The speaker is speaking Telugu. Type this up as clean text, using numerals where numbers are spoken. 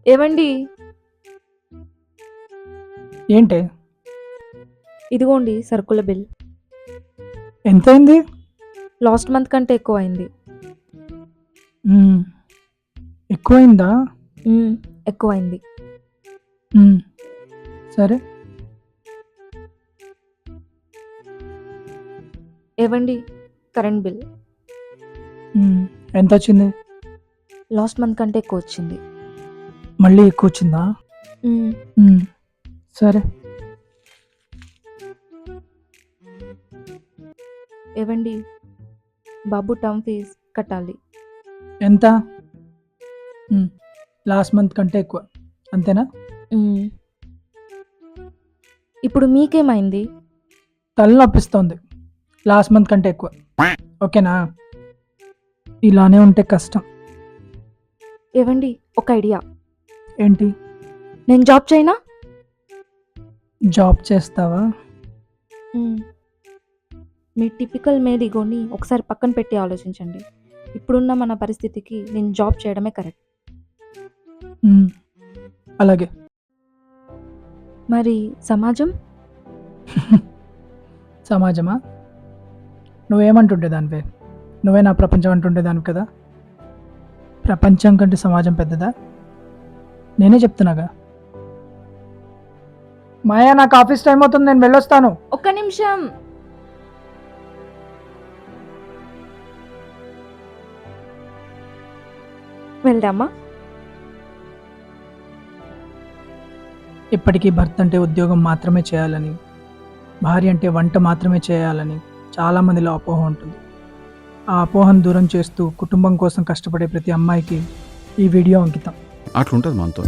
ఏవండి, ఏంటి? ఇదిగోండి సరుకుల బిల్. ఎంతైంది? లాస్ట్ మంత్ కంటే ఎక్కువ అయింది. హ్మ్. ఎక్కువైందా? మ్మ్, ఎక్కువైంది. హ్మ్. సరే. ఏవండి, కరెంట్ బిల్ హ్మ్. ఎంతొచ్చింది? లాస్ట్ మంత్ కంటే ఎక్కువ వచ్చింది. మళ్ళీ ఎక్కువొచ్చిందా? మ్మ్, హ్మ్. సరే. ఏవండి, బాబు టర్మ్ ఫీజ్ కట్టాలి. ఎంత? హ్మ్. లాస్ట్ మంత్ కంటే ఎక్కువ. అంతేనా? మ్మ్. ఇప్పుడు మీకేమైంది? తలనొప్పిస్తోంది. లాస్ట్ మంత్ కంటే ఎక్కువ. ఓకేనా? ఇలానే ఉంటే కష్టం. ఏవండి, ఒక ఐడియా. ఏంటి? నేను జాబ్ చేయనా? జాబ్ చేస్తావా? మ్మ్. మీ టిపికల్ మేల్ ఈగోని ఒకసారి పక్కన పెట్టి ఆలోచించండి. ఇప్పుడున్న మన పరిస్థితికి నేను జాబ్ చేయడమే కరెక్ట్. హ్మ్. అలాగే. మరి సమాజం? సమాజమా? నువ్వేమంటుండే దానివే? నువ్వే నా ప్రపంచం అంటుండే దానివి కదా! ప్రపంచం కంటే సమాజం పెద్దదా? నేనే చెప్తున్నాగా. మాయా, నాకు ఆఫీస్ టైం అవుతుంది, నేను వెళ్ళొస్తాను. ఒక్క నిమిషం. వెళ్దామా? ఇప్పటికీ భర్త అంటే ఉద్యోగం మాత్రమే చేయాలని, భార్య అంటే వంట మాత్రమే చేయాలని చాలామందిలో అపోహ ఉంటుంది. ఆ అపోహను దూరం చేస్తూ కుటుంబం కోసం కష్టపడే ప్రతి అమ్మాయికి ఈ వీడియో అంకితం. అట్లుంటుంది మనతో.